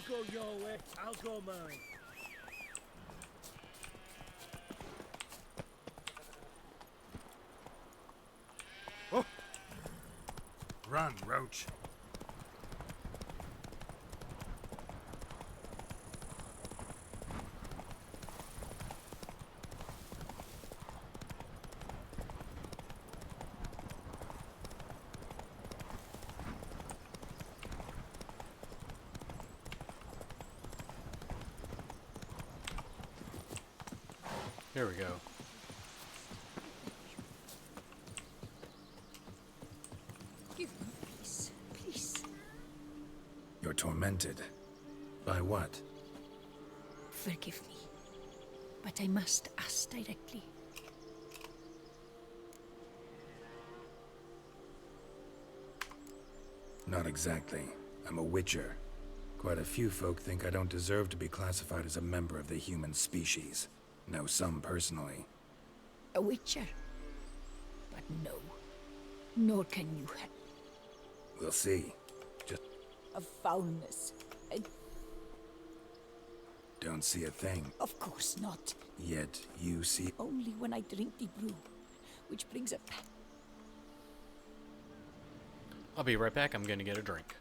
go your way, I'll go mine. Oh. Run, Roach. Here we go. Give me peace, please. You're tormented. By what? Forgive me, but I must ask directly. Not exactly. I'm a witcher. Quite a few folk think I don't deserve to be classified as a member of the human species. Know some personally. A witcher? But no, nor can you help. We'll see. Just Of foulness. don't see a thing. Of course not. Yet you see... Only when I drink the brew, which brings a pain. I'll be right back. I'm going to get a drink.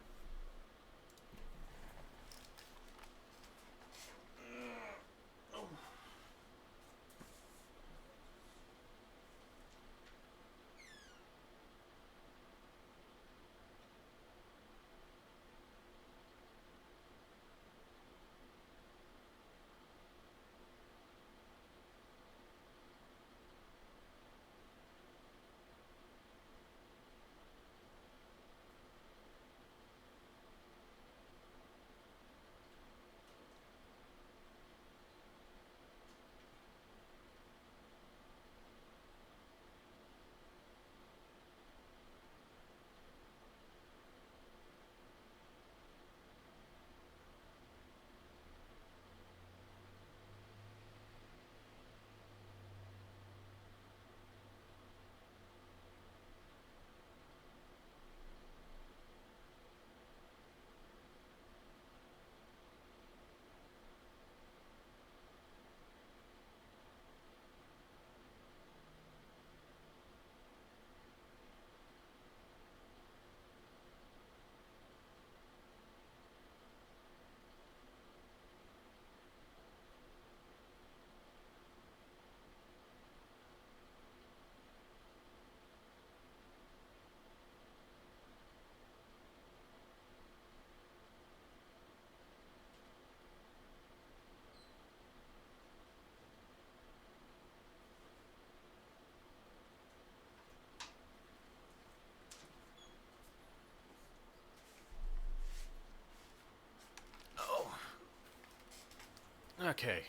Okay.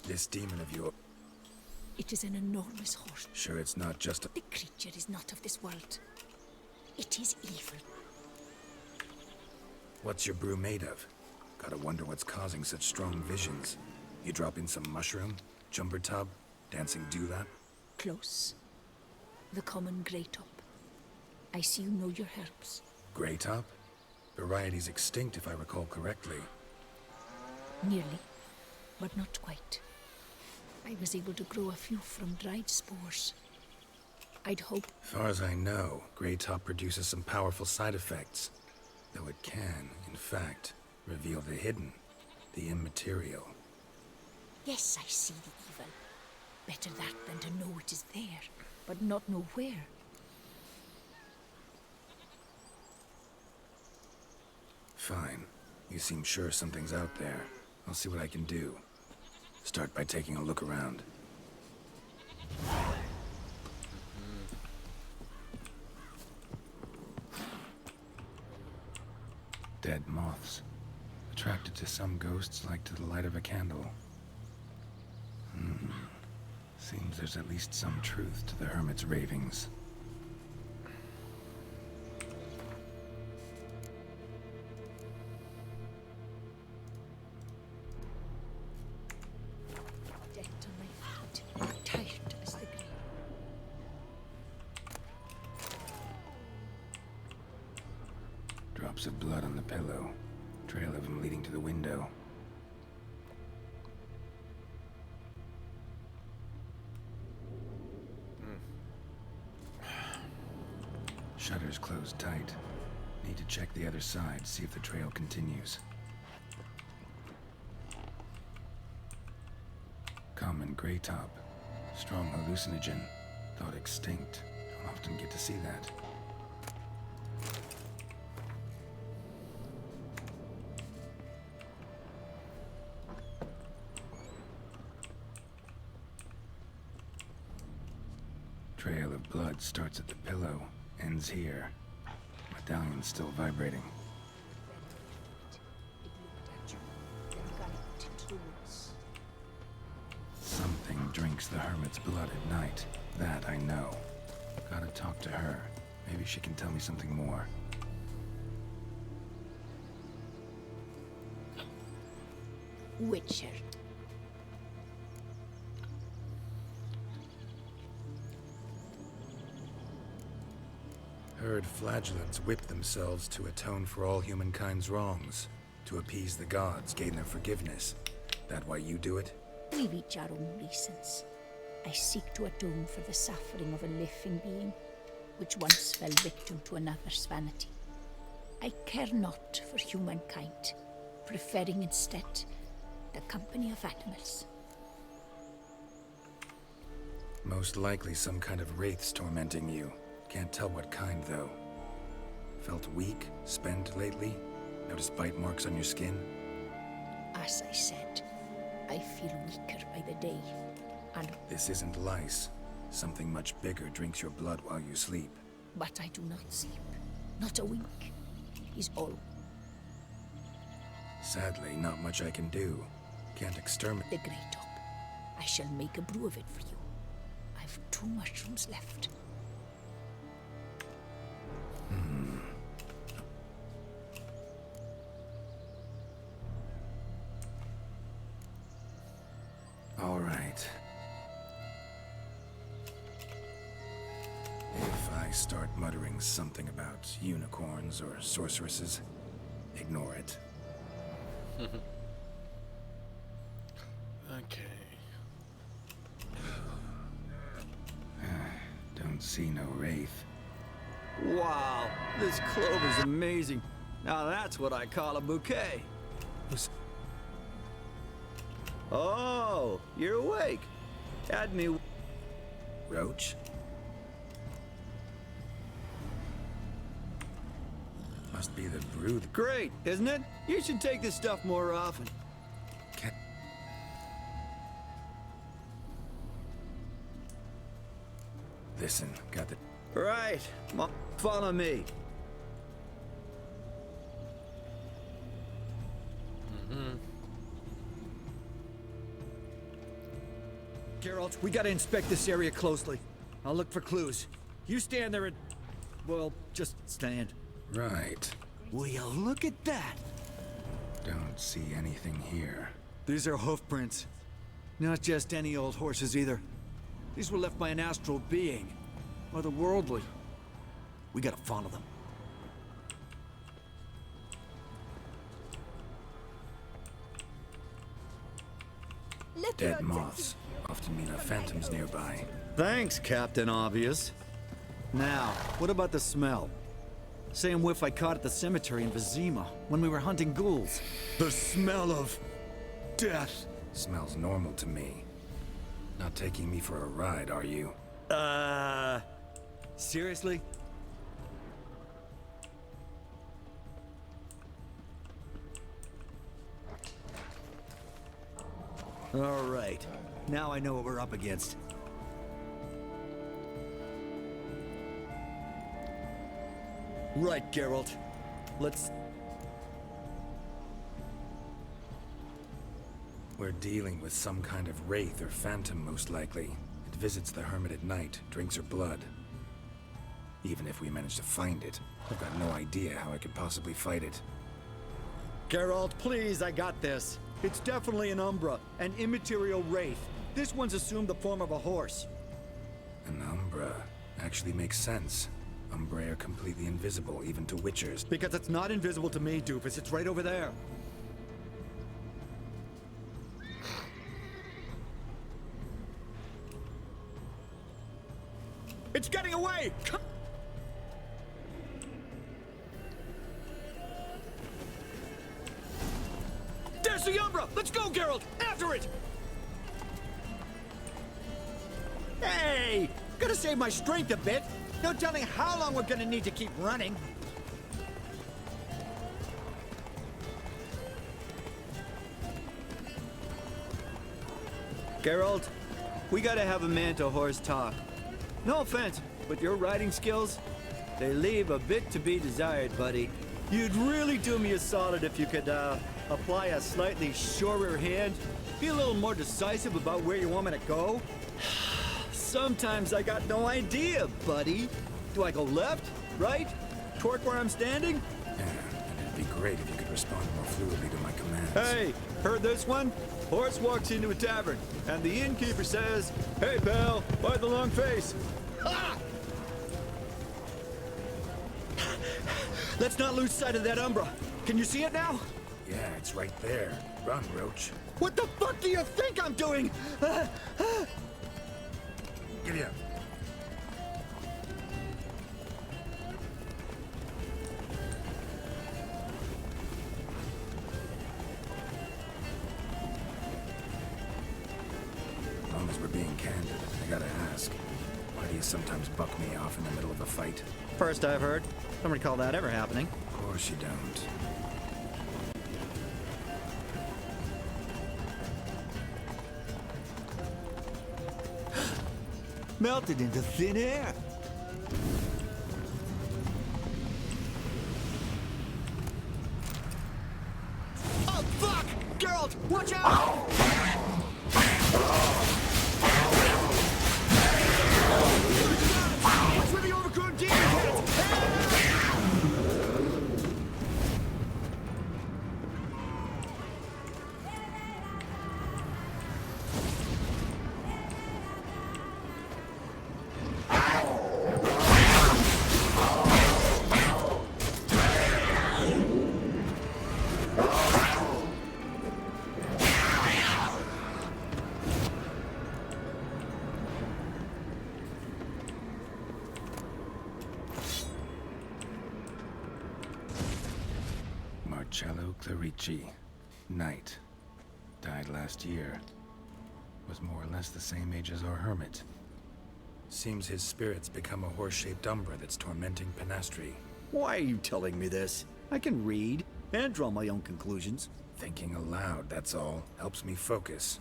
This demon of yours... It is an enormous horse. Sure it's not just a... The creature is not of this world. It is evil. What's your brew made of? Gotta wonder what's causing such strong visions. You drop in some mushroom, jumper tub, dancing dewlap? Close. The common grey top. I see you know your herbs. Grey top? Variety's extinct if I recall correctly. Nearly, but not quite. I was able to grow a few from dried spores. I'd hope... Far as I know, Grey top produces some powerful side effects. Though it can, in fact, reveal the hidden, the immaterial. Yes, I see the evil. Better that than to know it is there, but not know where. Fine. You seem sure something's out there. I'll see what I can do. Start by taking a look around. Dead moths. Attracted to some ghosts like to the light of a candle. Seems there's at least some truth to the hermit's ravings. Dead on my feet, tired as the grave. Drop Drops of blood on the pillow. Trail of him leading to the window. Shutters closed tight. Need to check the other side, see if the trail continues. Common gray top. Strong hallucinogen. Thought extinct. Don't often get to see that. Trail of blood starts at the pillow, ends here. Medallion's still vibrating. Something drinks the hermit's blood at night. That I know. Gotta talk to her. Maybe she can tell me something more. Witcher. Heard flagellants whipped themselves to atone for all humankind's wrongs. To appease the gods, gain their forgiveness. That why you do it? We've each our own reasons. I seek to atone for the suffering of a living being, which once fell victim to another's vanity. I care not for humankind, preferring instead the company of animals. Most likely some kind of wraiths tormenting you. Can't tell what kind, though. Felt weak, spent lately? Noticed bite marks on your skin? As I said, I feel weaker by the day, and This isn't lice. Something much bigger drinks your blood while you sleep. but I do not sleep. Not a wink is all. Sadly, not much I can do. Can't exterminate. The Grey Top. I shall make a brew of it for you. I've 2 mushrooms left. All right. If I start muttering something about unicorns or sorceresses, ignore it. Okay. Don't see no wraith. Wow, this clover's amazing. Now that's what I call a bouquet. Who's- Oh, you're awake. Add me. Roach? Must be the brood. Great, isn't it? You should take this stuff more often. Cat. Listen, got the. Right, follow me. Geralt, we gotta inspect this area closely. I'll look for clues. You stand there and... well, just stand. Right. Will you look at that? Don't see anything here. These are hoof prints. Not just any old horses either. These were left by an astral being. Otherworldly. We gotta follow them. Dead moths often mean a phantom's nearby. Thanks, Captain Obvious. Now, what about the smell? Same whiff I caught at the cemetery in Vizima when we were hunting ghouls. The smell of... death. Smells normal to me. Not taking me for a ride, are you? Seriously? All right. Now I know what we're up against. Right, Geralt. Let's... We're dealing with some kind of wraith or phantom, most likely. It visits the hermit at night, drinks her blood. Even if we manage to find it, I've got no idea how I could possibly fight it. Geralt, please, I got this. It's definitely an Umbra, an immaterial wraith. This one's assumed the form of a horse. An Umbra actually makes sense. Umbrae are completely invisible, even to Witchers. Because it's not invisible to me, doofus. It's right over there. It's getting away! Come. There's the Umbra! Let's go, Geralt! After it! Hey! Gotta save my strength a bit. No telling how long we're gonna need to keep running. Geralt, we gotta have a man-to-horse talk. No offense, but your riding skills, they leave a bit to be desired, buddy. You'd really do me a solid if you could, apply a slightly surer hand. Be a little more decisive about where you want me to go. Sometimes I got no idea, buddy. Do I go left, right, toward where I'm standing? Yeah, and it'd be great if you could respond more fluidly to my commands. Hey, heard this one? Horse walks into a tavern, and the innkeeper says, "Hey, pal, why the long face?" Ah! Let's not lose sight of that Umbra. Can you see it now? Yeah, it's right there. Run, Roach. What the fuck do you think I'm doing? Giddy up. As long as we're being candid, I gotta ask, why do you sometimes buck me off in the middle of a fight? First I've heard. Don't recall that ever happening. Of course you don't. Melted into thin air. Oh, fuck! Geralt, watch out! Watch where the overgrown demon heads! Marcello Clerici, knight. Died last year. Was more or less the same age as our hermit. Seems his spirit's become a horse-shaped umbra that's tormenting Penastri. Why are you telling me this? I can read and draw my own conclusions. Thinking aloud, that's all. Helps me focus.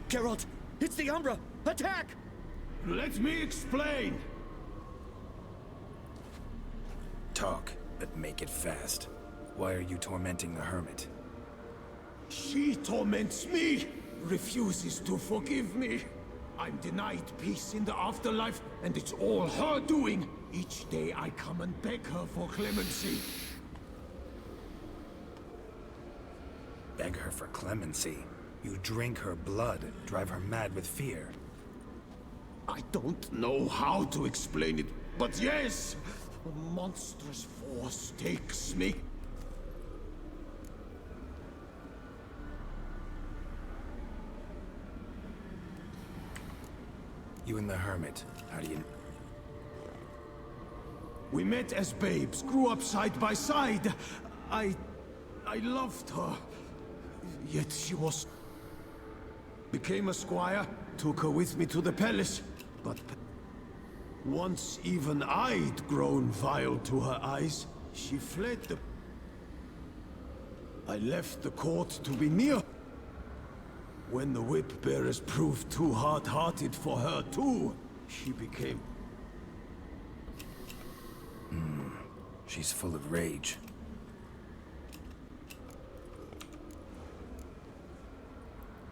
Geralt, it's the Umbra! Attack! Let me explain. Talk, but make it fast. Why are you tormenting the hermit? She torments me, refuses to forgive me. I'm denied peace in the afterlife, and it's all her doing. Each day I come and beg her for clemency. Beg her for clemency. You drink her blood, drive her mad with fear. I don't know how to explain it, but yes, a monstrous force takes me. You and the hermit, how do you... We met as babes, grew up side by side. I loved her. Yet she was... Became a squire, took her with me to the palace. But once even I'd grown vile to her eyes, she fled the... I left the court to be near. When the whip bearers proved too hard-hearted for her too, she became... She's full of rage.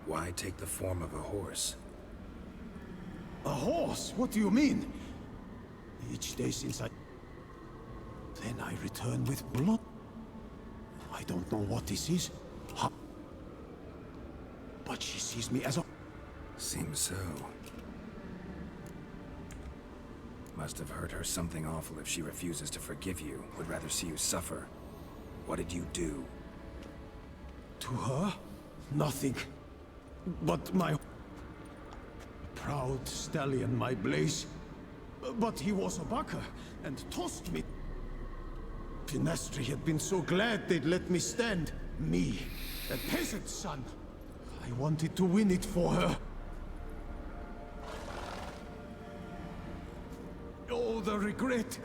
Why take the form of a horse? A horse? What do you mean? Each day since I... I return with blood. I don't know what this is. But she sees me as a... Seems so. Must have hurt her something awful if she refuses to forgive you, would rather see you suffer. What did you do? To her? Nothing. But my... proud stallion, my Blaze. But he was a bucker, and tossed me. Finestri had been so glad they'd let me stand. Me, a peasant's son. I wanted to win it for her. Oh, the regret.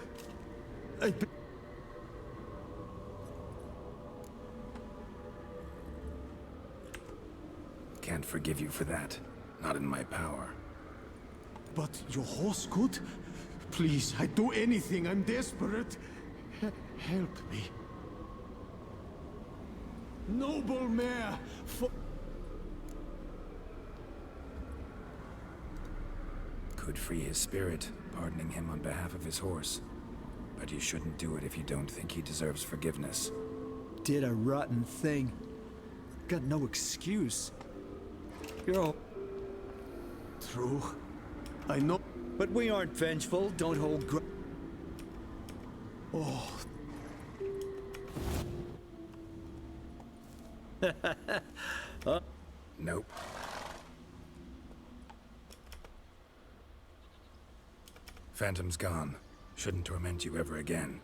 Can't forgive you for that. Not in my power. But your horse could? Please, I'd do anything. I'm desperate. Help me. Noble mare, for... Could free his spirit, pardoning him on behalf of his horse. But you shouldn't do it if you don't think he deserves forgiveness. Did a rotten thing. Got no excuse. You're all... True. I know... But we aren't vengeful, don't hold gr... Oh, Nope. Phantom's gone. Shouldn't torment you ever again.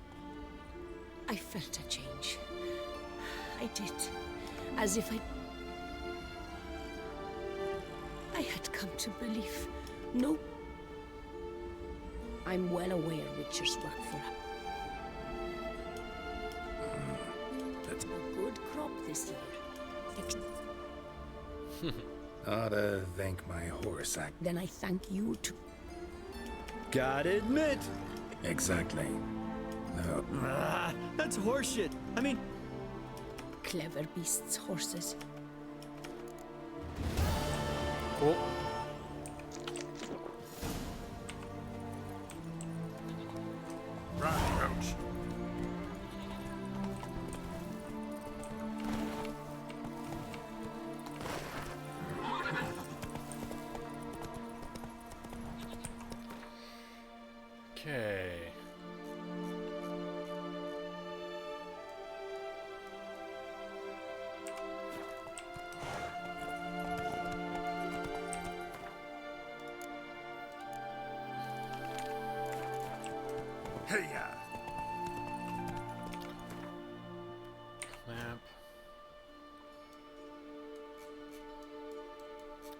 I felt a change. I did. As if I had come to believe. No. I'm well aware Witcher's work for him. That's... A good crop this year. Oughta thank my horse, Then I thank you too. Gotta admit. Exactly. No. That's horseshit. I mean... Clever beasts, horses. Cool. Run, Roach. Okay. Hey-ya! Map.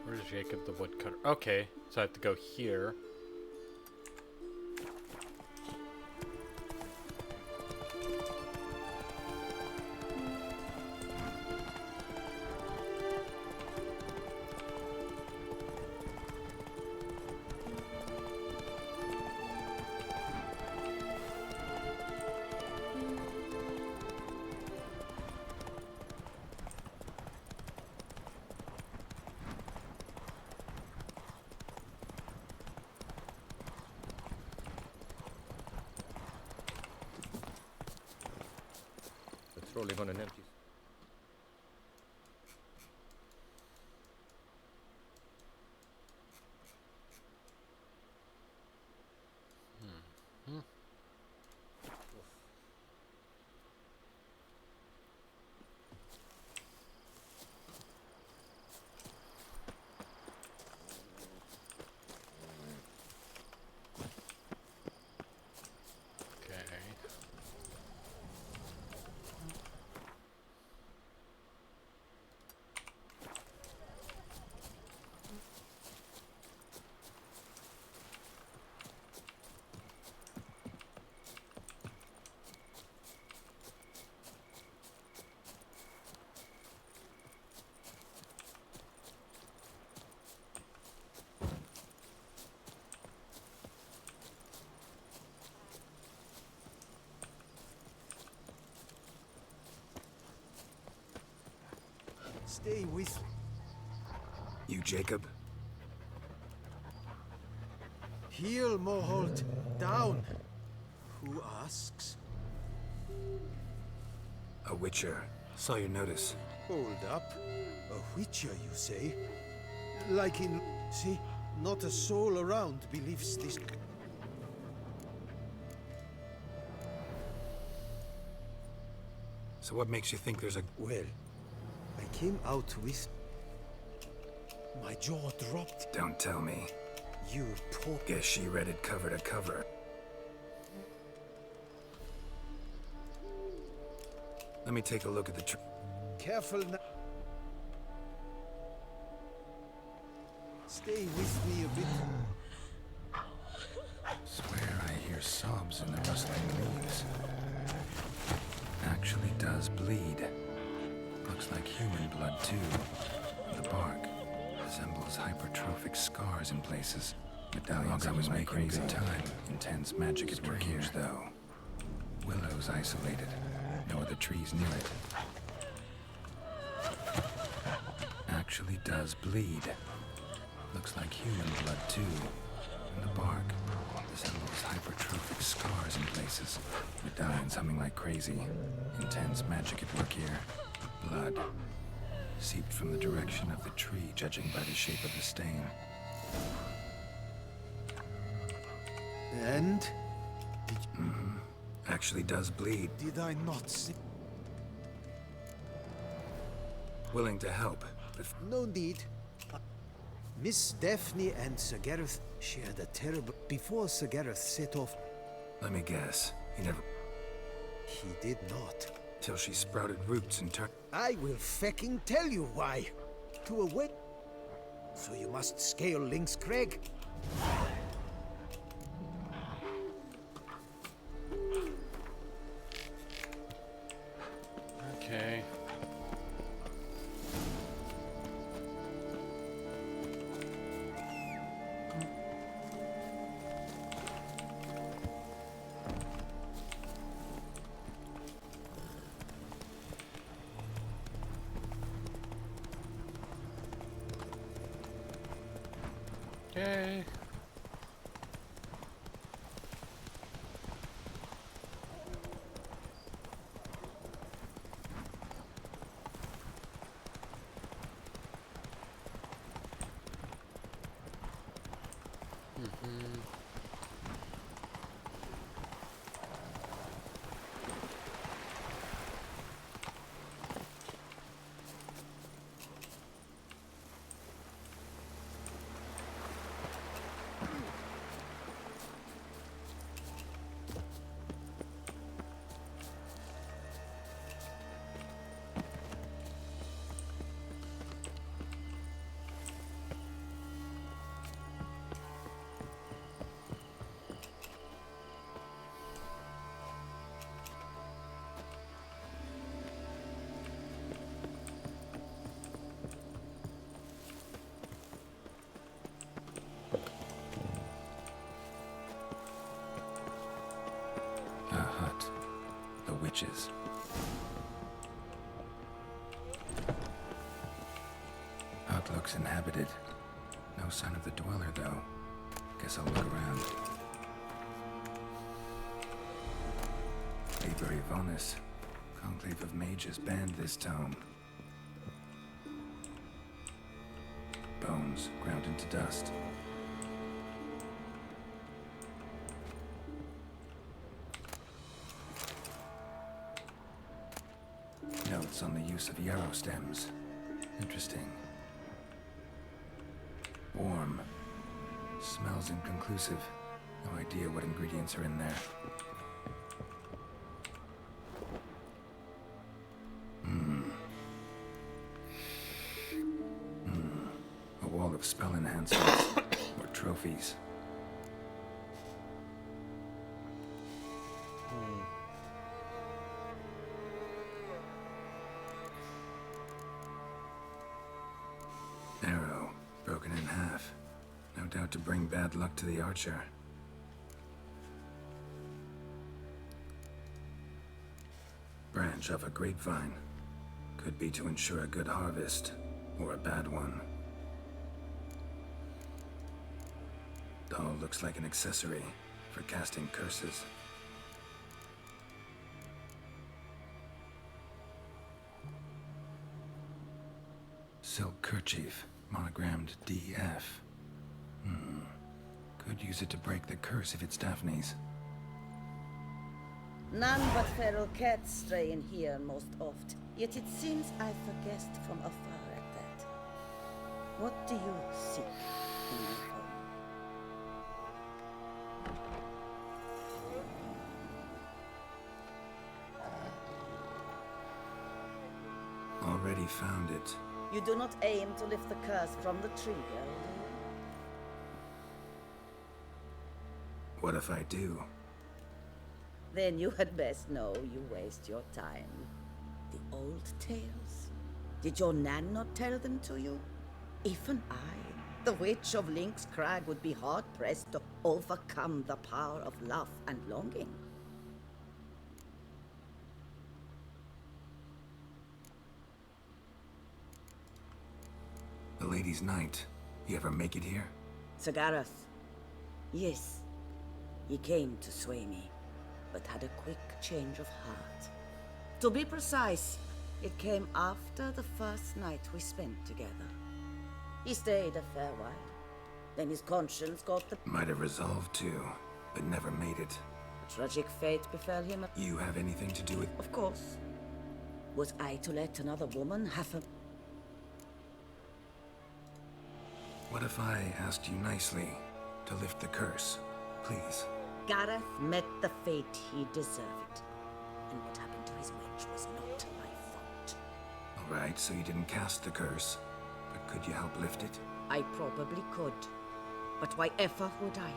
Where's Jacob the woodcutter? Okay, so I have to go here. Rolling on an empty. Okay. stay with me. You, Jacob? Heel, Moholt. Down. Who asks? A witcher. Saw your notice. Hold up. A witcher, you say? Like in... See? Not a soul around believes this... So what makes you think there's a... Well, I came out with... My jaw dropped. Don't tell me. You poor... Guess she read it cover to cover. Let me take a look at the Careful now. Stay with me a bit. Swear I hear sobs in the rustling leaves. Actually does bleed. Looks like human blood too. The bark resembles hypertrophic scars in places. Medallions I was making good time. Intense magic at work here, though. Willow's isolated. No other trees near it. Actually does bleed. Looks like human blood too. And the bark resembles hypertrophic scars in places. Medallions humming like crazy. Intense magic at work here. Blood seeped from the direction of the tree, judging by the shape of the stain. And? Actually does bleed. Did I not say... Willing to help, but No need. Miss Daphne and Sir Gareth shared a terrible... Before Sir Gareth set off... let me guess. He never... He did not. Till she sprouted roots and turned... I will fecking tell you why. To a wet... So you must scale Lynx Crag. Okay. Yay. A hut. The witches. Hut looks inhabited. No sign of the dweller, though. Guess I'll look around. Liber Yvonis. Conclave of Mages banned this tome. Bones ground into dust. Notes on the use of yarrow stems. Interesting. Warm. Smells inconclusive. No idea what ingredients are in there. A wall of spell enhancements. Or trophies. Arrow, broken in half. No doubt to bring bad luck to the archer. Branch of a grapevine. Could be to ensure a good harvest, or a bad one. Doll looks like an accessory for casting curses. Silk kerchief, monogrammed DF. Could use it to break the curse if it's Daphne's. None but feral cats stray in here most oft, yet it seems I've a guest from afar at that. What do you seek in my home? Already found it. You do not aim to lift the curse from the tree, do you? What if I do? Then you had best know you waste your time. The old tales? Did your Nan not tell them to you? Even I, the Witch of Lynx Crag, would be hard-pressed to overcome the power of love and longing. The Lady's Night. You ever make it here? Sir Gareth. Yes. He came to sway me, but had a quick change of heart. To be precise, it came after the first night we spent together. He stayed a fair while. Then his conscience got the Might have resolved to, but never made it. tragic fate befell him. You have anything to do with... Of course. Was I to let another woman have a... What if I asked you nicely to lift the curse? Please. Gareth met the fate he deserved. And what happened to his wench was not my fault. Alright, so you didn't cast the curse. But could you help lift it? I probably could. But why ever would I?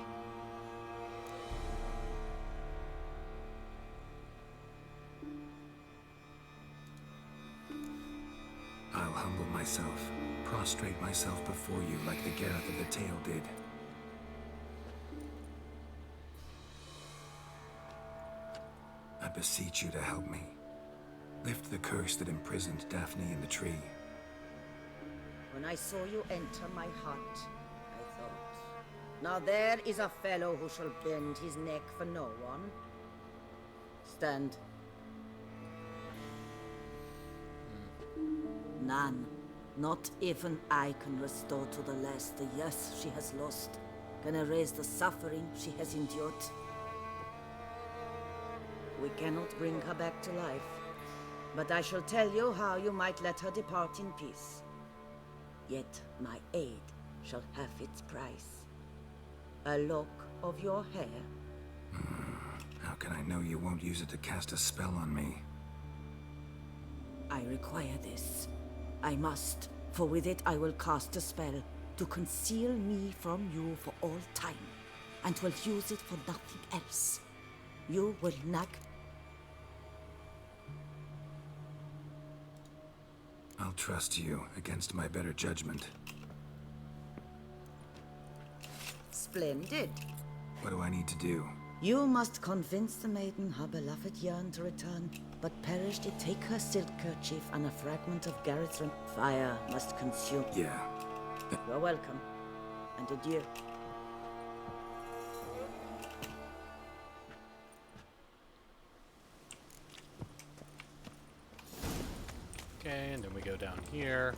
I'll humble myself, prostrate myself before you like the Gareth of the tale did. I beseech you to help me. Lift the curse that imprisoned Daphne in the tree. When I saw you enter my heart, I thought, now there is a fellow who shall bend his neck for no one. Stand. None. Not even I can restore to the lass the years she has lost, can erase the suffering she has endured. We cannot bring her back to life, but I shall tell you how you might let her depart in peace. Yet my aid shall have its price. A lock of your hair. How can I know you won't use it to cast a spell on me? I require this. I must, for with it I will cast a spell to conceal me from you for all time, and will use it for nothing else. You will nag. I'll trust you against my better judgment. Splendid. What do I need to do? You must convince the maiden her beloved yearned to return, but perished it take her silk kerchief and a fragment of Gareth's ring. Fire must consume. Yeah. You're welcome, and adieu. Okay, and then we go down here.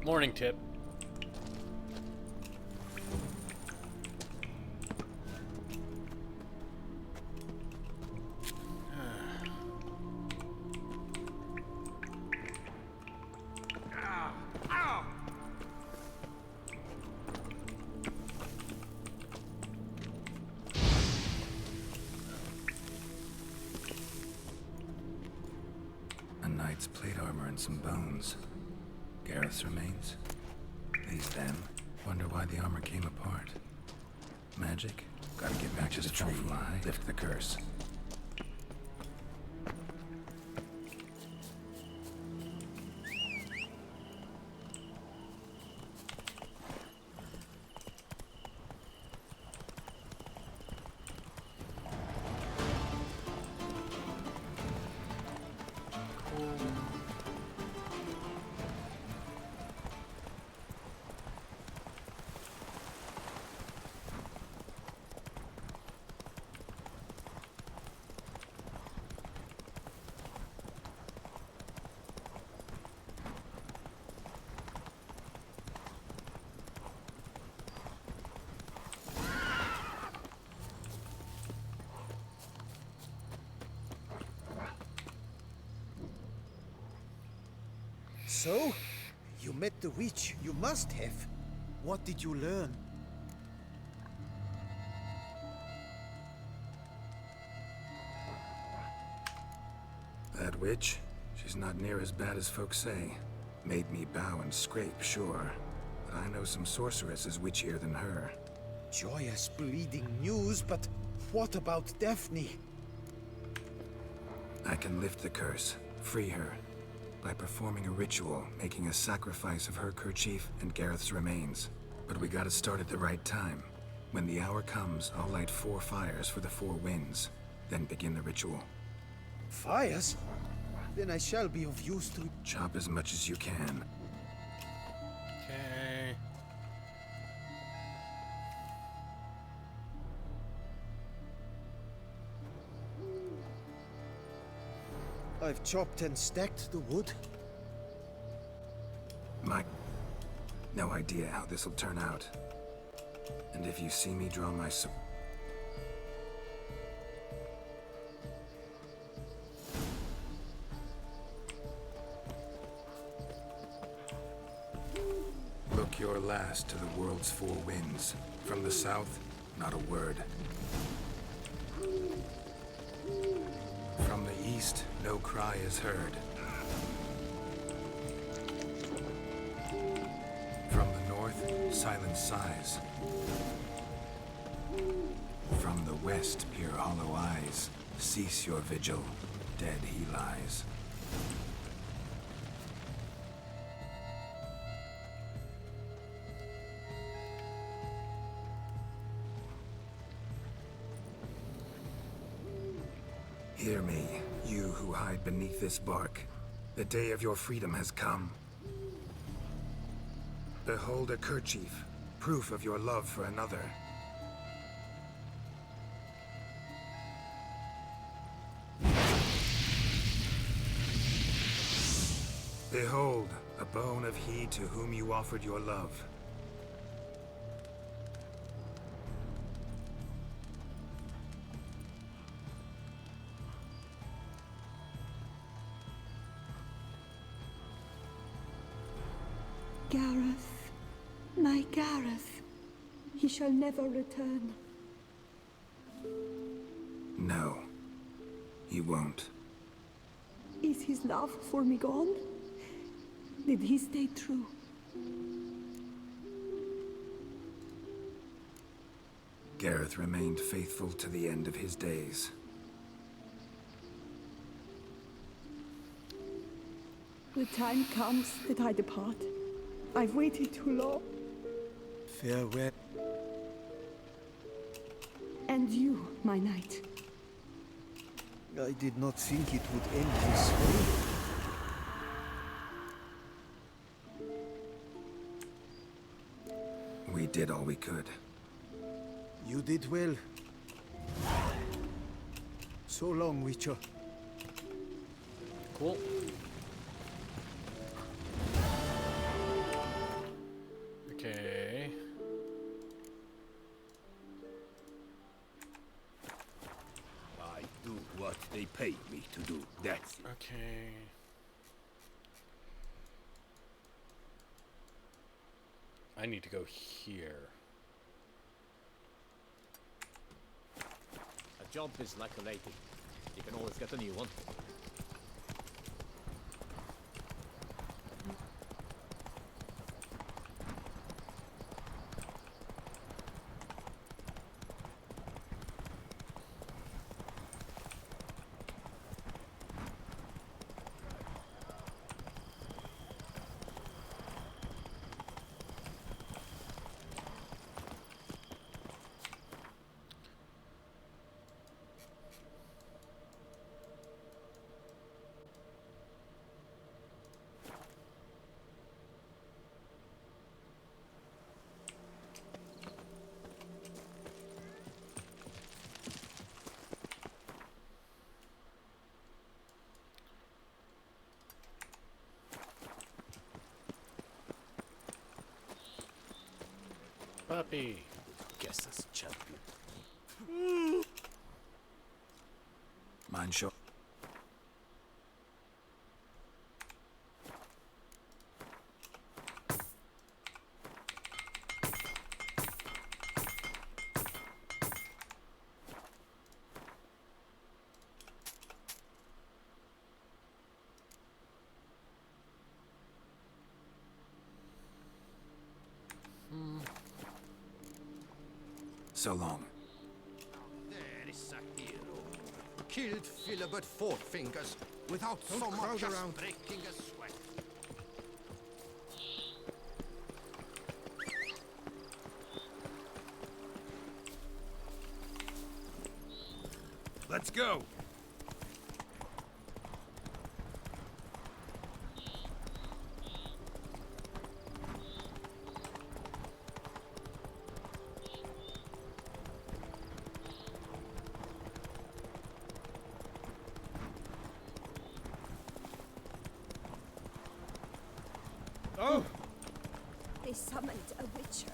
Morning, Tip. and some bones. Gareth's remains? These them? Wonder why the armor came apart. Magic? Gotta get back to the tree, lift the curse. So, you met the witch. You must have. What did you learn? That witch? She's not near as bad as folks say. Made me bow and scrape, sure. But I know some sorceresses witchier than her. Joyous, bleeding news, but what about Daphne? I can lift the curse, free her, by performing a ritual, making a sacrifice of her kerchief and Gareth's remains. But we gotta start at the right time. When the hour comes, I'll light 4 fires for the 4 winds, then begin the ritual. Fires? Then I shall be of use to... Chop as much as you can. Okay. I've chopped and stacked the wood. No idea how this'll turn out. And if you see me draw my sword... Look your last to the world's 4 winds. From the south, not a word. From the east, no cry is heard. From the north, silence sighs. From the west, peer hollow eyes. Cease your vigil, dead he lies. Hear me, you who hide beneath this bark. The day of your freedom has come. Behold a kerchief, proof of your love for another. Behold, a bone of he to whom you offered your love. Gareth, my Gareth, he shall never return. No, he won't. Is his love for me gone? Did he stay true? Gareth remained faithful to the end of his days. The time comes that I depart. I've waited too long. Farewell. And you, my knight. I did not think it would end this way. We did all we could. You did well. So long, Witcher. Cool. Okay. I do what they pay me to do. That's it. Okay. I need to go here. A job is like a lady. You can always get a new one. Puppy. Guess that's champion. Mind show. So long. There is a hero. Killed Philibert Four Fingers without so much as breaking a sweat. Let's go. Oh! They summoned a witcher.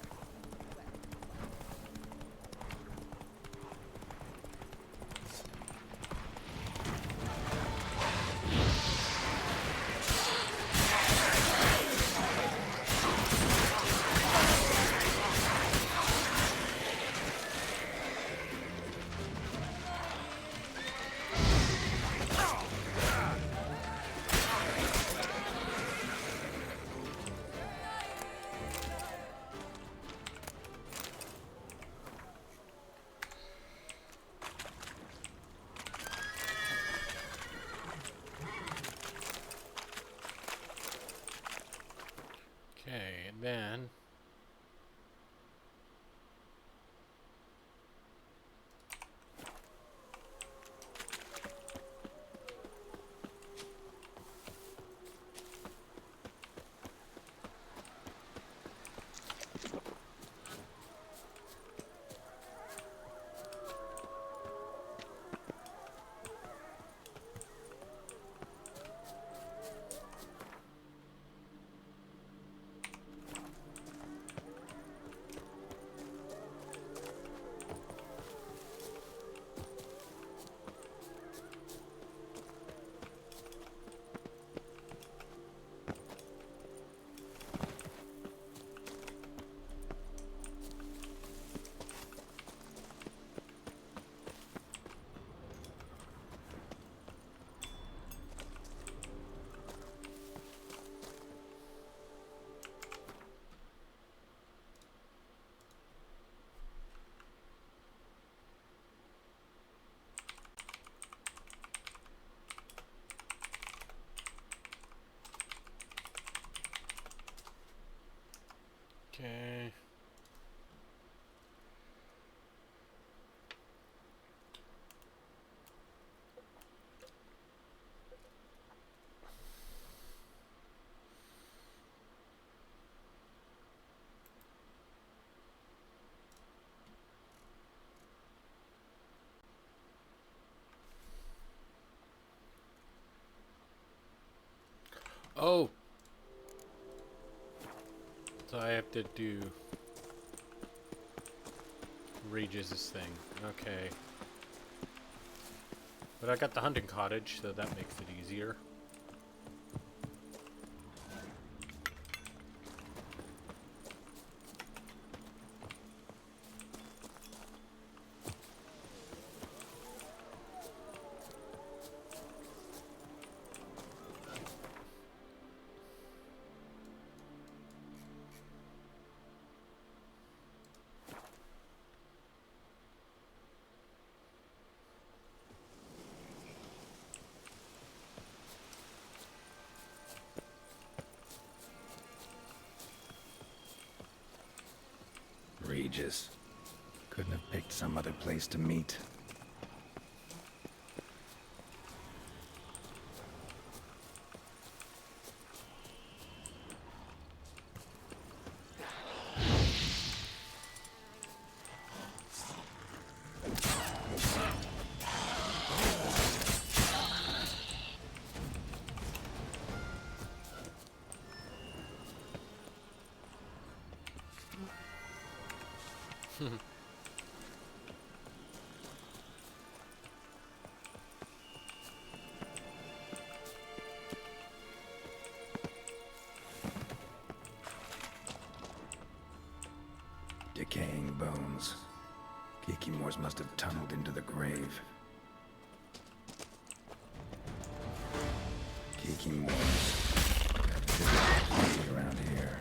Okay, and then... Okay. Oh! So I have to do Regis' thing. Okay. But I got the hunting cottage, so that makes it easier. Regis. Couldn't have picked some other place to meet. Decaying bones. Kikimors must have tunneled into the grave. Kikimors. Around here.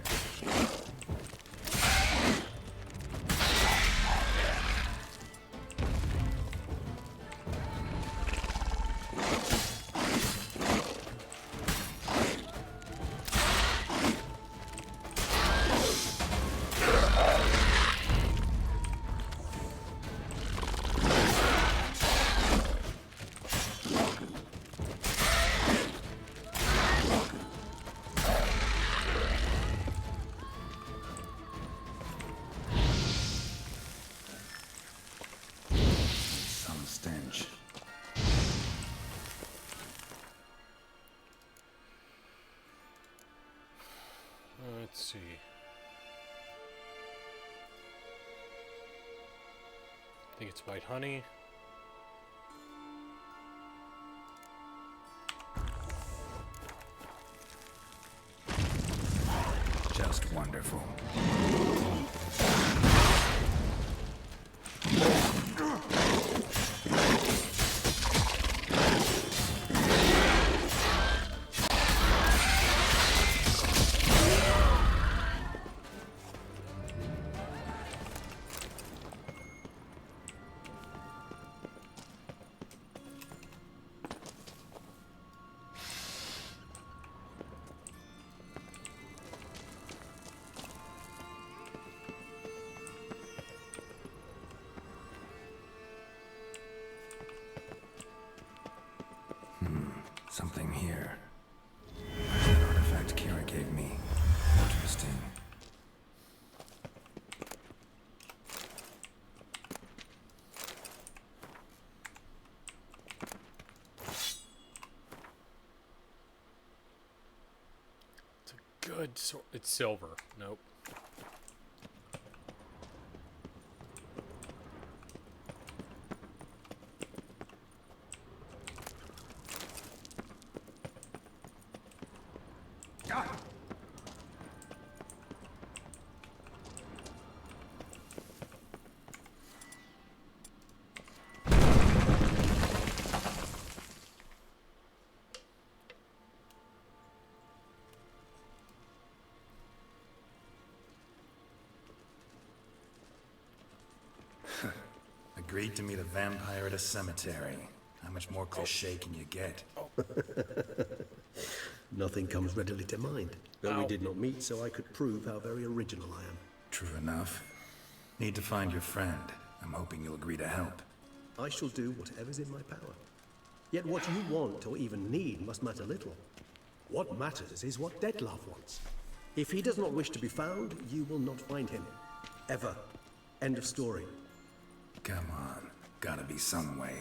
Stench. Let's see. I think it's white honey. Just wonderful. Something here. Where's that artifact Kira gave me? Interesting. It's a good sword. It's silver. Nope. Agreed to meet a vampire at a cemetery. How much more cliché can you get? Nothing comes readily to mind. Though we did not meet, so I could prove how very original I am. True enough. Need to find your friend. I'm hoping you'll agree to help. I shall do whatever's in my power. Yet what you want or even need must matter little. What matters is what Dettlaff wants. If he does not wish to be found, you will not find him. Ever. End of story. Come on. Gotta be some way.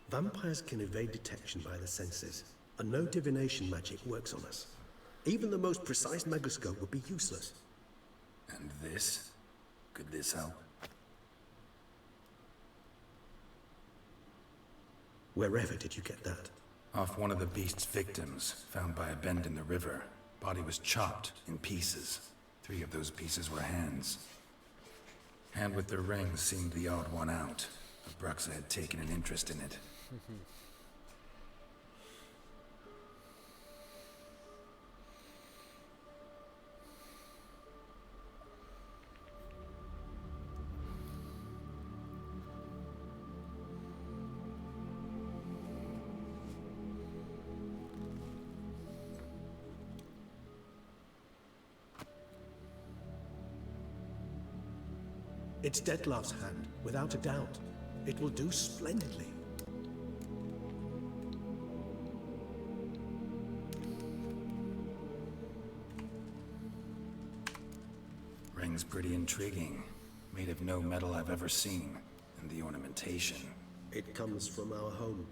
Vampires can evade detection by the senses, and no divination magic works on us. Even the most precise megoscope would be useless. And this? Could this help? Wherever did you get that? Off one of the beast's victims, found by a bend in the river. Body was chopped in pieces. 3 of those pieces were hands. Hand with the ring seemed the odd one out. Abruxa had taken an interest in it. It's Dettlaff's hand, without a doubt. It will do splendidly. Ring's pretty intriguing. Made of no metal I've ever seen. And the ornamentation. It comes from our home,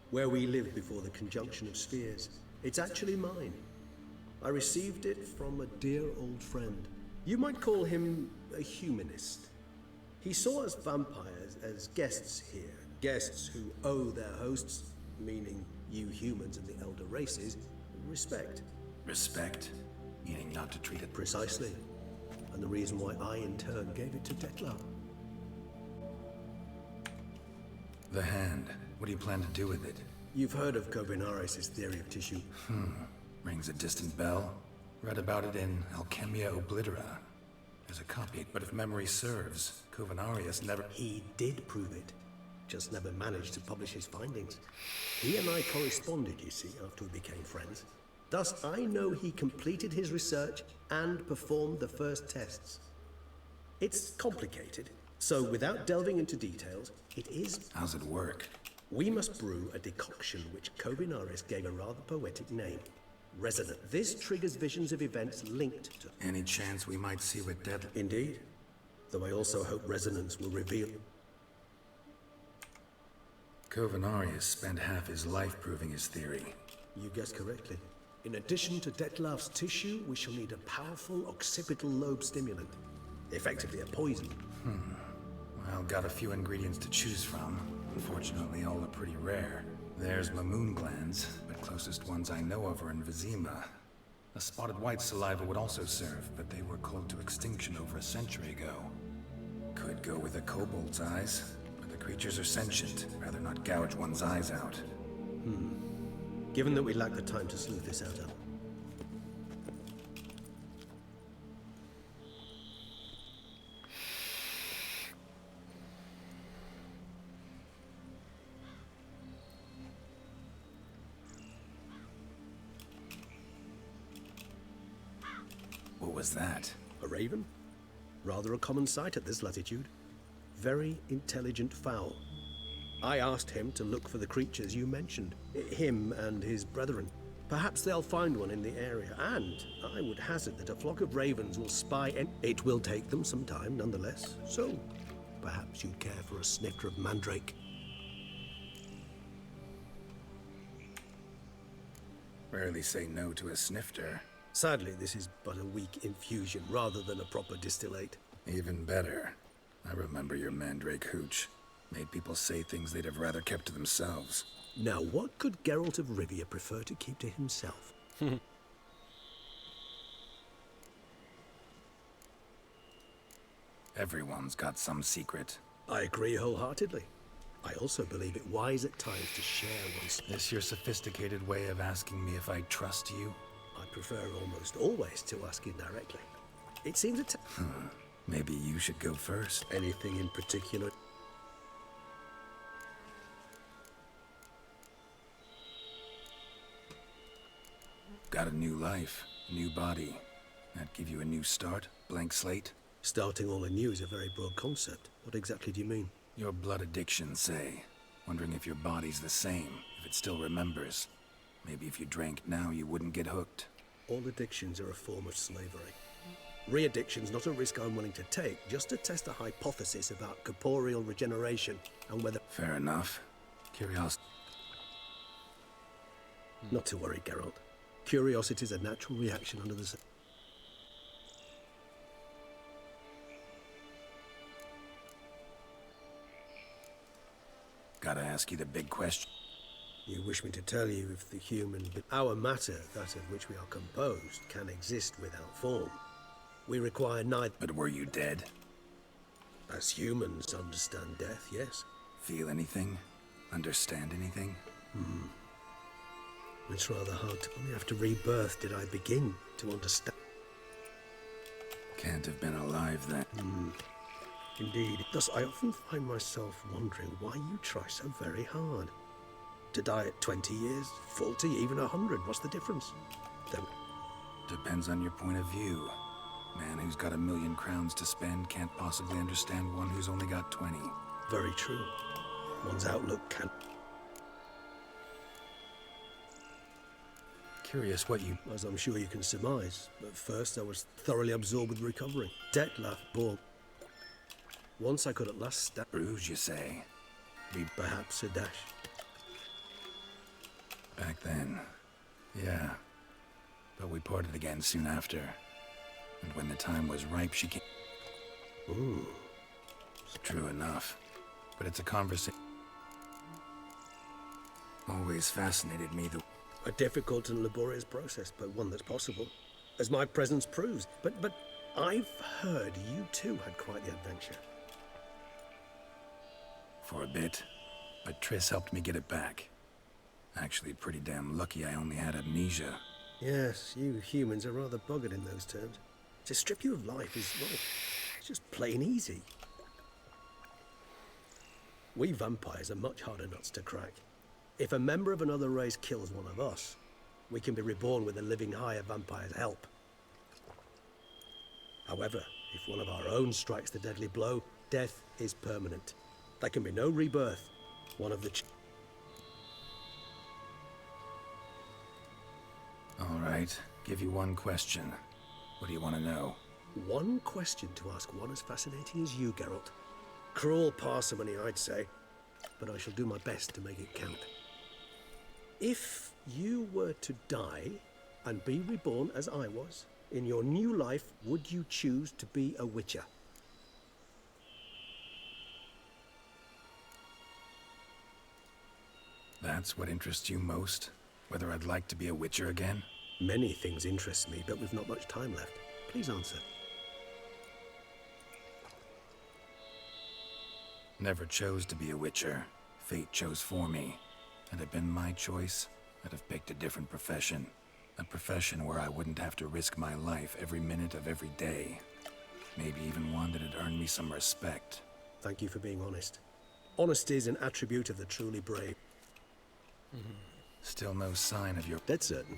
where we lived before the conjunction of spheres. It's actually mine. I received it from a dear old friend. You might call him a humanist. He saw us vampires as guests here, guests who owe their hosts, meaning you humans and the elder races, respect. Respect? Meaning not to treat it Precisely. And the reason why I, in turn, gave it to Dettlaff. The hand. What do you plan to do with it? You've heard of Kovinaris' theory of tissue. Rings a distant bell. Read about it in Alchemia Oblitera. There's a copy, but if memory serves, Covenarius never... He did prove it, just never managed to publish his findings. He and I corresponded, you see, after we became friends. Thus, I know he completed his research and performed the first tests. It's complicated, so without delving into details, it is... How's it work? We must brew a decoction which Kovinaris gave a rather poetic name. Resonant. This triggers visions of events linked to... Any chance we might see what Dead... Indeed. Though I also hope resonance will reveal... Covenarius spent half his life proving his theory. You guessed correctly. In addition to Dettlaff's tissue, we shall need a powerful occipital lobe stimulant. Effectively a poison. Well, got a few ingredients to choose from. Unfortunately, all are pretty rare. There's Mamoon glands, but closest ones I know of are in Vizima. A spotted white saliva would also serve, but they were called to extinction over a century ago. Could go with a kobold's eyes, but the creatures are sentient. Rather not gouge one's eyes out. Given that we lack the time to sleuth this out, What was that? a raven? Rather a common sight at this latitude. Very intelligent fowl. I asked him to look for the creatures you mentioned. Him and his brethren. Perhaps they'll find one in the area, and I would hazard that a flock of ravens will spy and it will take them some time nonetheless. So, perhaps you'd care for a snifter of mandrake. Rarely say no to a snifter. Sadly, this is but a weak infusion rather than a proper distillate. Even better. I remember your mandrake hooch. Made people say things they'd have rather kept to themselves. Now, what could Geralt of Rivia prefer to keep to himself? Everyone's got some secret. I agree wholeheartedly. I also believe it wise at times to share one's... This your sophisticated way of asking me if I trust you? I prefer almost always to ask indirectly. It seems at Maybe you should go first. anything in particular. Got a new life, a new body. That give you a new start? Blank slate? Starting all anew is a very broad concept. What exactly do you mean? Your blood addiction, say. Wondering if your body's the same, if it still remembers. Maybe if you drank now, you wouldn't get hooked. All addictions are a form of slavery. Re-addiction's not a risk I'm willing to take, just to test a hypothesis about corporeal regeneration and whether... Fair enough. Curiosity. Not to worry, Geralt. Curiosity is a natural reaction under the... Gotta ask you the big question. You wish me to tell you if the human... Our matter, that of which we are composed, can exist without form. We require neither... But were you dead? As humans understand death, yes. Feel anything? Understand anything? It's rather hard to... Only after rebirth did I begin to understand. Can't have been alive then. Indeed. Thus, I often find myself wondering why you try so very hard. To die at 20 years, 40, even 100, what's the difference? Then, Depends on your point of view. Man who's got 1,000,000 crowns to spend can't possibly understand one who's only got 20. very true. One's outlook can... Curious what you... As I'm sure you can surmise, but first I was thoroughly absorbed with recovering. Dettlaff bore... Once I could at last stand... Bruges, you say? Be perhaps a dash. Back then. Yeah. but we parted again soon after. And when the time was ripe, she came. Ooh. True enough. But it's a conversation. Always fascinated me, the... A difficult and laborious process, but one that's possible, as my presence proves. But I've heard you too had quite the adventure. For a bit. But Triss helped me get it back. Actually, pretty damn lucky I only had amnesia. Yes, you humans are rather buggered in those terms. To strip you of life is, well, it's just plain easy. We vampires are much harder nuts to crack. If a member of another race kills one of us, we can be reborn with a living higher vampire's help. However, if one of our own strikes the deadly blow, death is permanent. There can be no rebirth. One of the... All right, give you one question. What do you want to know? One question to ask one as fascinating as you, Geralt. Cruel parsimony, I'd say, but I shall do my best to make it count. If you were to die and be reborn as I was, in your new life, would you choose to be a witcher? That's what interests you most? Whether I'd like to be a witcher again? Many things interest me, but we've not much time left. Please answer. Never chose to be a witcher. Fate chose for me. Had it been my choice, I'd have picked a different profession. A profession where I wouldn't have to risk my life every minute of every day. Maybe even one that'd earn me some respect. Thank you for being honest. Honesty is an attribute of the truly brave. Still no sign of your... Dead certain.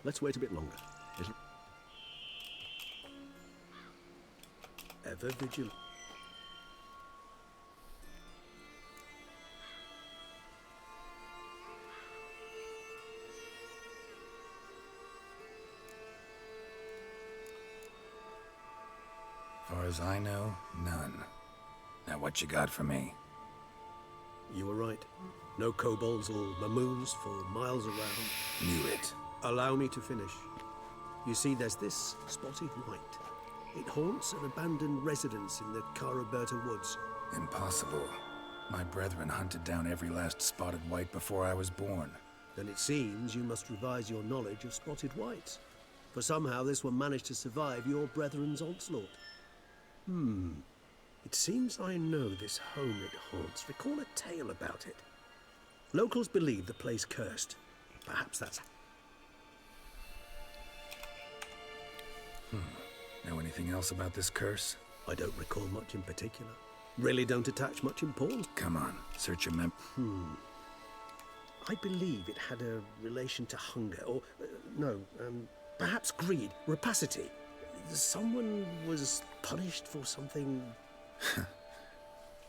Let's wait a bit longer. Ever vigilant. Far as I know, none. Now what you got for me? You were right. No kobolds or mamoons for miles around. Knew it. Allow me to finish. You see, there's this spotted white. It haunts an abandoned residence in the Caraberta woods. Impossible. My brethren hunted down every last spotted white before I was born. Then it seems you must revise your knowledge of spotted whites. For somehow this one managed to survive your brethren's onslaught. It seems I know this home it haunts. Recall a tale about it. Locals believe the place cursed. Perhaps that's... Know anything else about this curse? I don't recall much in particular. Really don't attach much importance. Come on, search your I believe it had a relation to hunger, or, perhaps greed, rapacity. Someone was punished for something...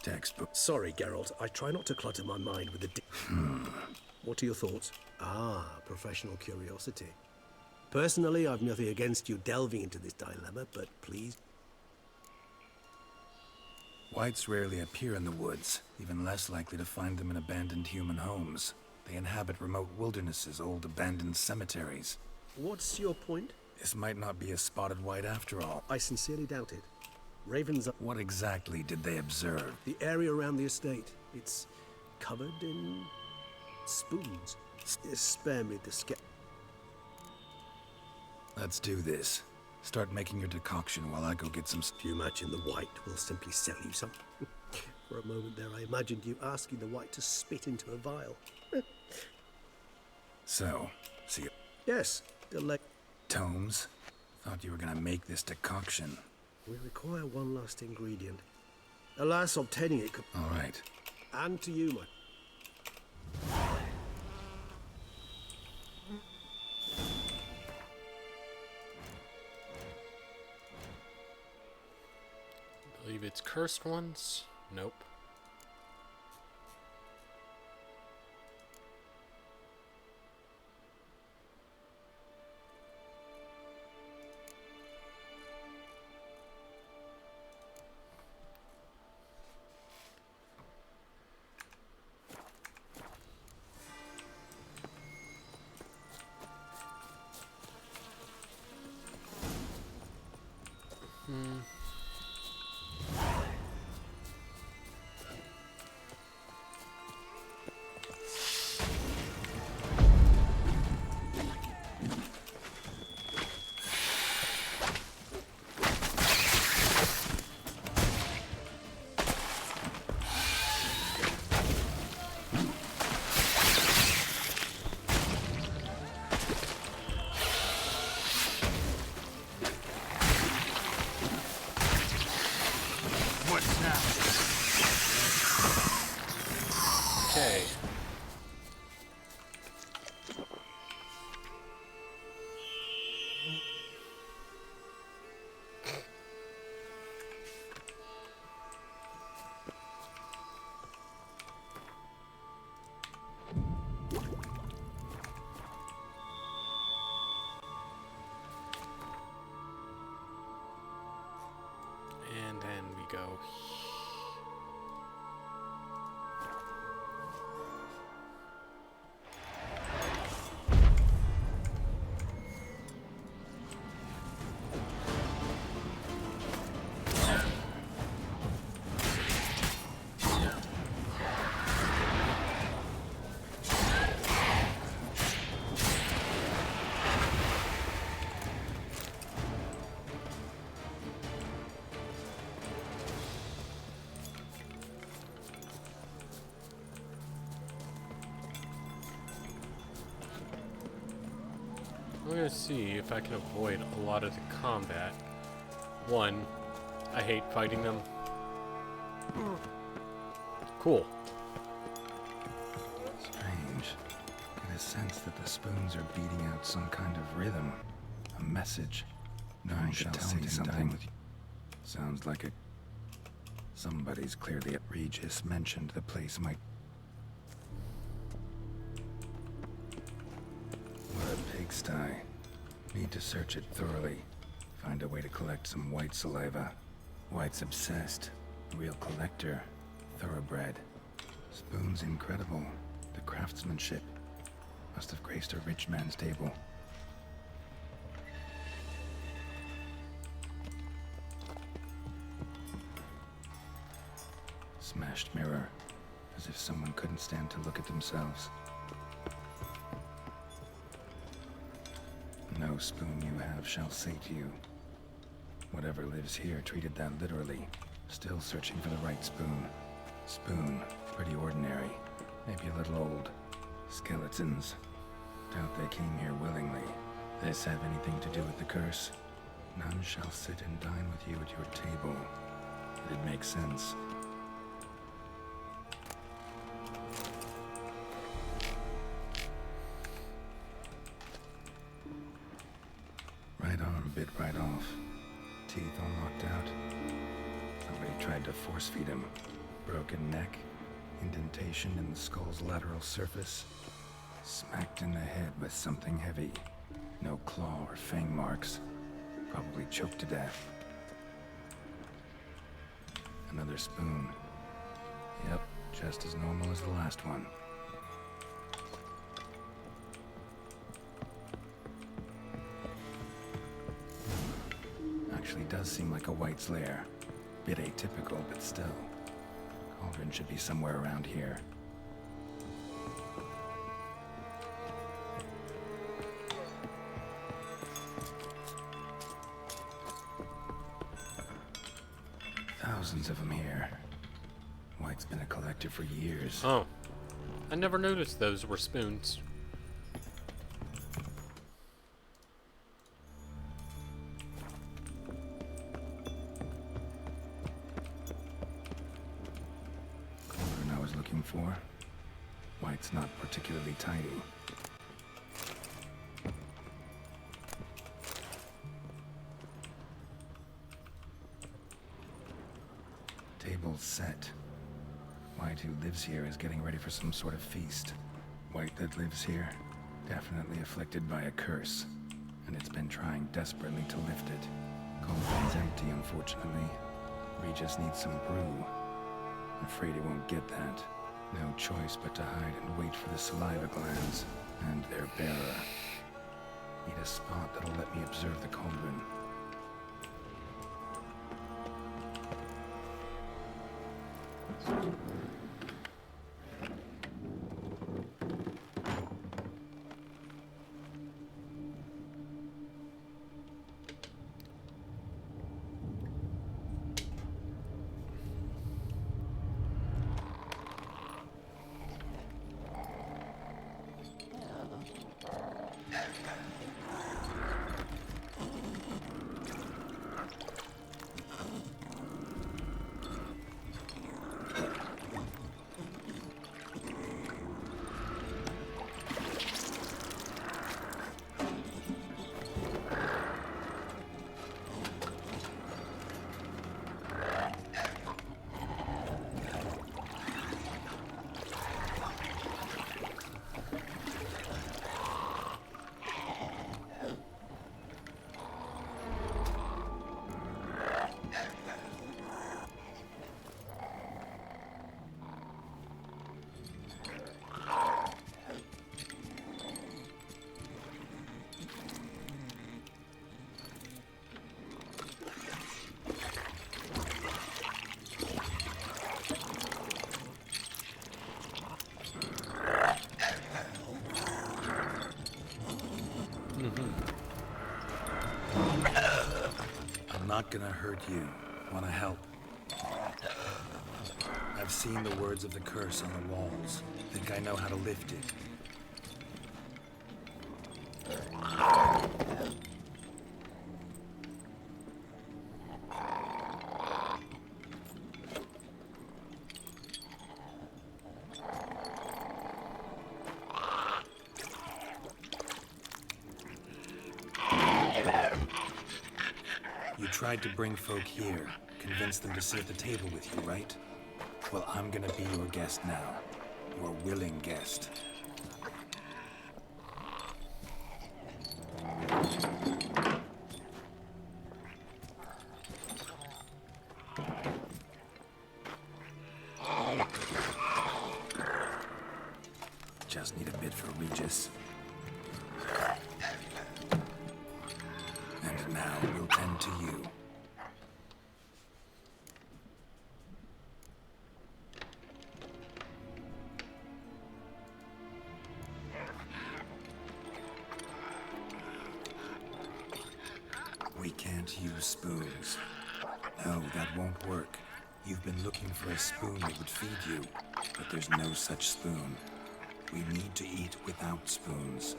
Textbook. Sorry, Geralt. I try not to clutter my mind with the... What are your thoughts? Ah, professional curiosity. Personally, I've nothing against you delving into this dilemma, but please... Whites rarely appear in the woods, even less likely to find them in abandoned human homes. They inhabit remote wildernesses, old abandoned cemeteries. What's your point? This might not be a spotted white after all. I sincerely doubt it. Ravens are... What exactly did they observe? The area around the estate. It's covered in... spoons. Spare me the Let's do this. Start making your decoction while I go get some... If you imagine the white will simply sell you some. For a moment there, I imagined you asking the white to spit into a vial. So, see you. Yes, delay. Tomes? Thought you were gonna make this decoction. We require one last ingredient. Alas, obtaining it could... All right. And to you, my... I believe it's cursed ones. Nope. I'm gonna see if I can avoid a lot of the combat. One, I hate fighting them. Cool. Strange. Get a sense that the spoons are beating out some kind of rhythm. A message. None shall say something. Sounds like a... Somebody's clearly... Regis mentioned the place might... What a pigsty. Need to search it thoroughly. Find a way to collect some white saliva. White's obsessed. Real collector. Thoroughbred. Spoon's incredible. The craftsmanship. Must have graced a rich man's table. Smashed mirror. As if someone couldn't stand to look at themselves. No spoon you have shall sate you. Whatever lives here treated that literally. Still searching for the right spoon. Spoon, pretty ordinary. Maybe a little old. Skeletons. Doubt they came here willingly. This have anything to do with the curse? None shall sit and dine with you at your table. It'd make sense. Right arm bit right off. Teeth all knocked out. Somebody tried to force feed him. Broken neck. Indentation in the skull's lateral surface. Smacked in the head with something heavy. No claw or fang marks. Probably choked to death. Another spoon. Yep, just as normal as the last one. Actually does seem like a White's lair. Bit atypical, but still. Cauldron should be somewhere around here. Thousands of them here. White's been a collector for years. Oh. I never noticed those were spoons. Cauldron I was looking for. White's not particularly tidy. Table's set. White, who lives here, is getting ready for some sort of feast. White that lives here, definitely afflicted by a curse, and it's been trying desperately to lift it. Cauldron's empty, unfortunately. Regis needs some brew. I'm afraid he won't get that. No choice but to hide and wait for the saliva glands and their bearer. Need a spot that'll let me observe the cauldron. I'm not gonna hurt you. Wanna help? I've seen the words of the curse on the walls. Think I know how to lift it. tried to bring folk here, convince them to sit at the table with you, right? Well, I'm gonna be your guest now. Your willing guest. Just need a bit for Regis. And now we'll tend to you. We can't use spoons. No, that won't work. You've been looking for a spoon that would feed you, but there's no such spoon. We need to eat without spoons.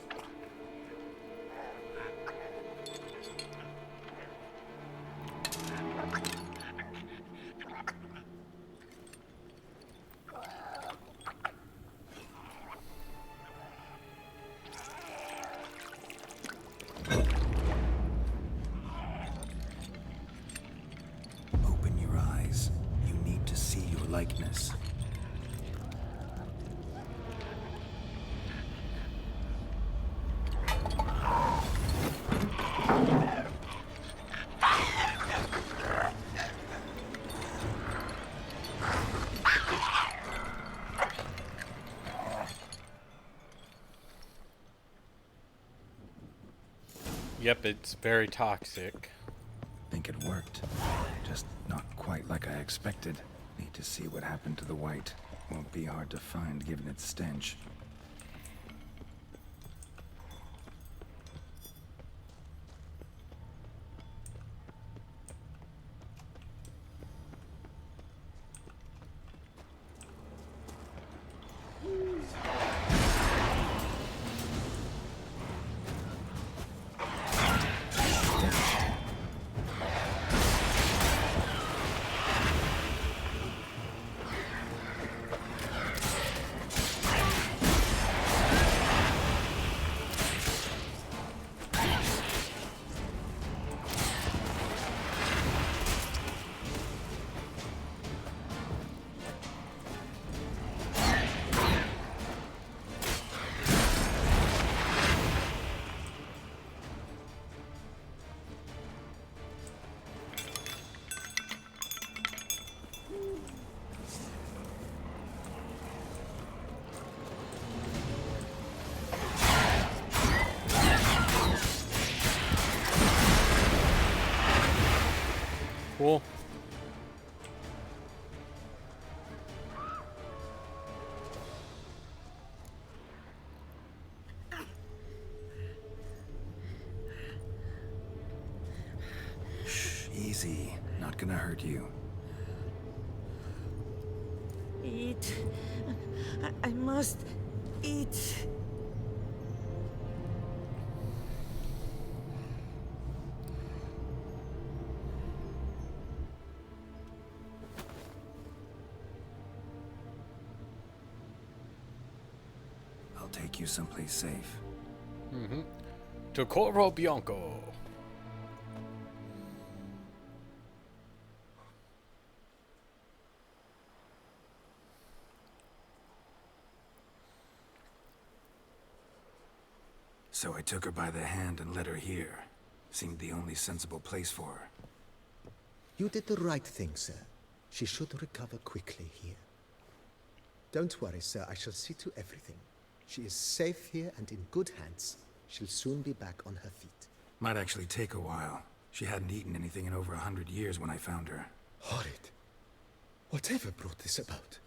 Open your eyes. You need to see your likeness. Yep, it's very toxic. Think it worked. Just not quite like I expected. Need to see what happened to the white. Won't be hard to find given its stench. Cool. Shh, easy. Not gonna hurt you. Eat. I must eat. I'll take you someplace safe. To Corvo Bianco. So I took her by the hand and led her here. Seemed the only sensible place for her. You did the right thing, sir. She should recover quickly here. Don't worry, sir. I shall see to everything. She is safe here and in good hands. She'll soon be back on her feet. Might actually take a while. She hadn't eaten anything in over 100 years when I found her. Horrid. Whatever brought this about?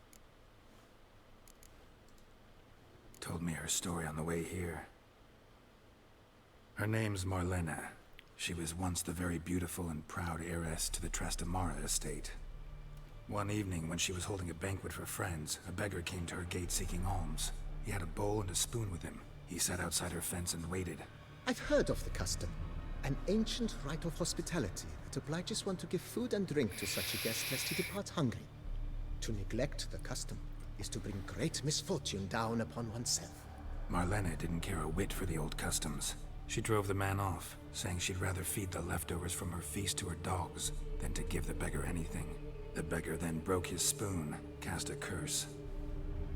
Told me her story on the way here. Her name's Marlena. She was once the very beautiful and proud heiress to the Trastamara estate. One evening, when she was holding a banquet for friends, a beggar came to her gate seeking alms. He had a bowl and a spoon with him. He sat outside her fence and waited. I've heard of the custom. An ancient rite of hospitality that obliges one to give food and drink to such a guest lest he depart hungry. To neglect the custom is to bring great misfortune down upon oneself. Marlena didn't care a whit for the old customs. She drove the man off, saying she'd rather feed the leftovers from her feast to her dogs than to give the beggar anything. The beggar then broke his spoon, cast a curse.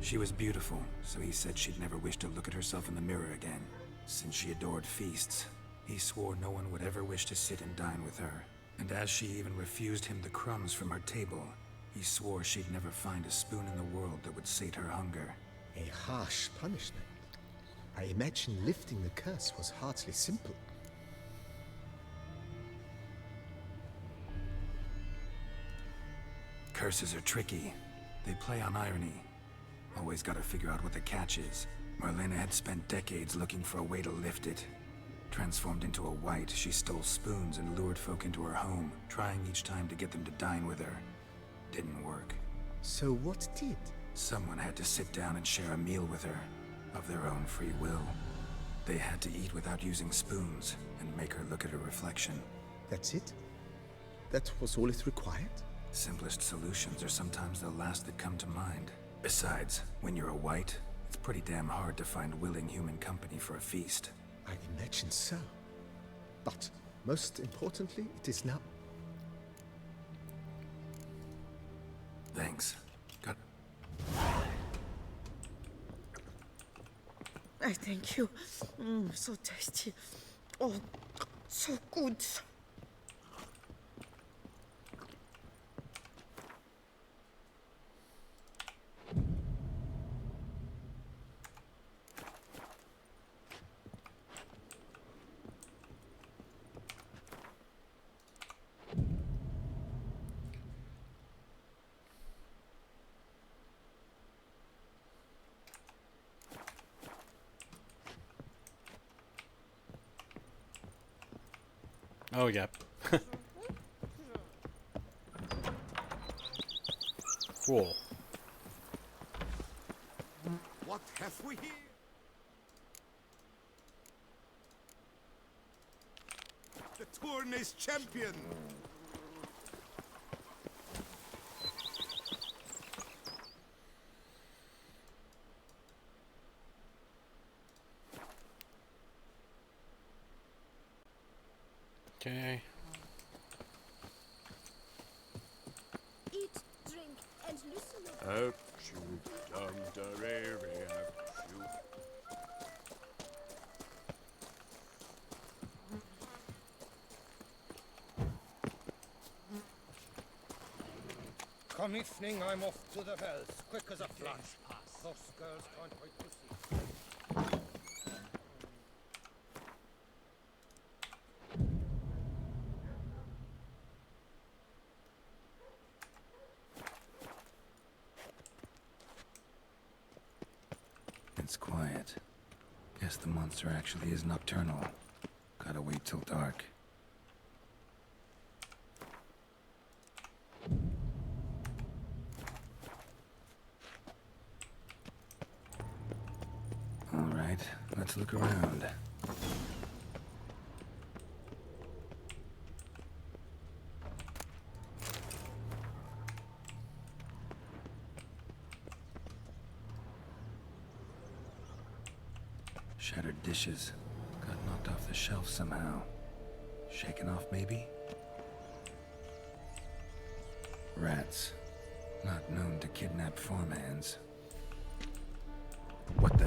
She was beautiful, so he said she'd never wish to look at herself in the mirror again. Since she adored feasts, he swore no one would ever wish to sit and dine with her. And as she even refused him the crumbs from her table, he swore she'd never find a spoon in the world that would sate her hunger. A harsh punishment. I imagine lifting the curse was hardly simple. Curses are tricky. They play on irony. Always gotta figure out what the catch is. Marlena had spent decades looking for a way to lift it. Transformed into a wight, she stole spoons and lured folk into her home, trying each time to get them to dine with her. Didn't work. So what did? Someone had to sit down and share a meal with her, of their own free will. They had to eat without using spoons, and make her look at her reflection. That's it? That was all it required? Simplest solutions are sometimes the last that come to mind. Besides, when you're a wight, it's pretty damn hard to find willing human company for a feast. I imagine so. But, most importantly, it is now. Thanks. Got... I thank you. So tasty. Oh, so good. Oh, yeah. Cool. What have we here? The Tourney's champion! Okay. Eat, drink, and listen. Have you done the rare, have you? Come evening, I'm off to the wells, quick as a flash. Those girls can't wait to see. It's quiet. Guess the monster actually is nocturnal. Gotta wait till dark. Alright, let's look around. Shattered dishes. Got knocked off the shelf somehow. Shaken off, maybe? Rats. Not known to kidnap farmhands. What the?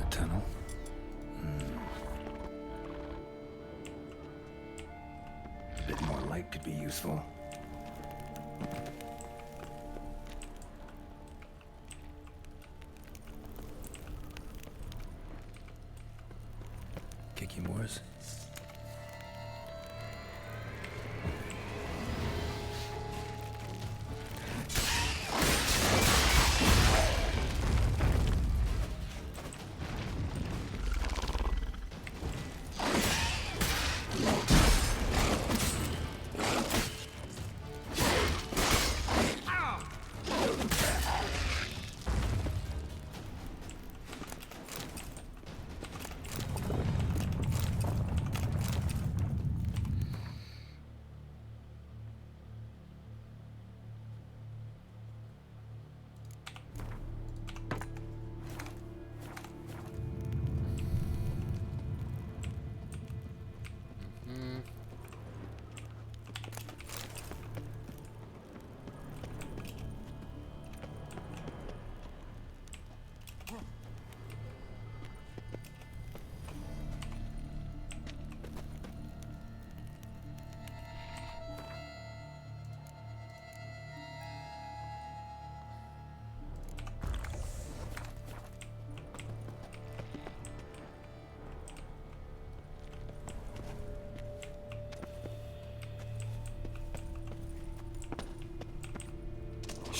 A tunnel? A bit more light could be useful. Kicky Moores?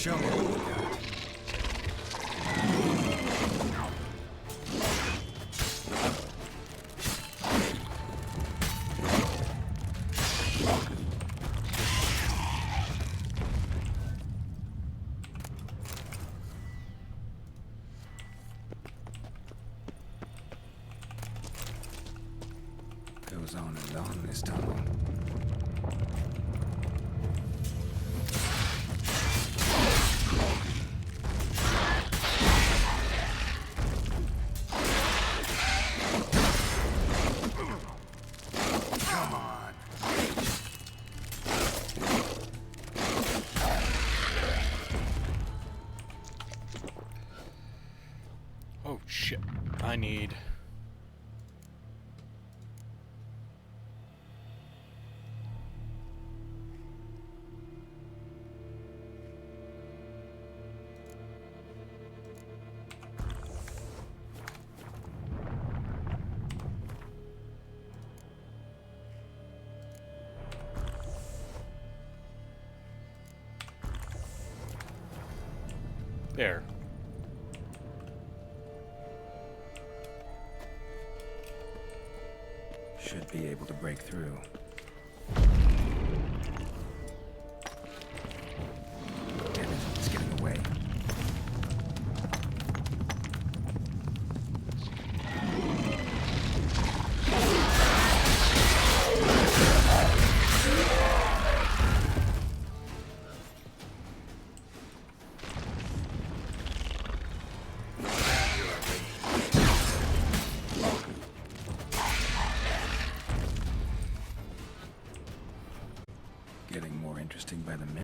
Show me what you got. Goes on and on this tunnel. Come on. Oh shit. I need... There. Should be able to break through. Damn it, it's getting away. Getting more interesting by the minute.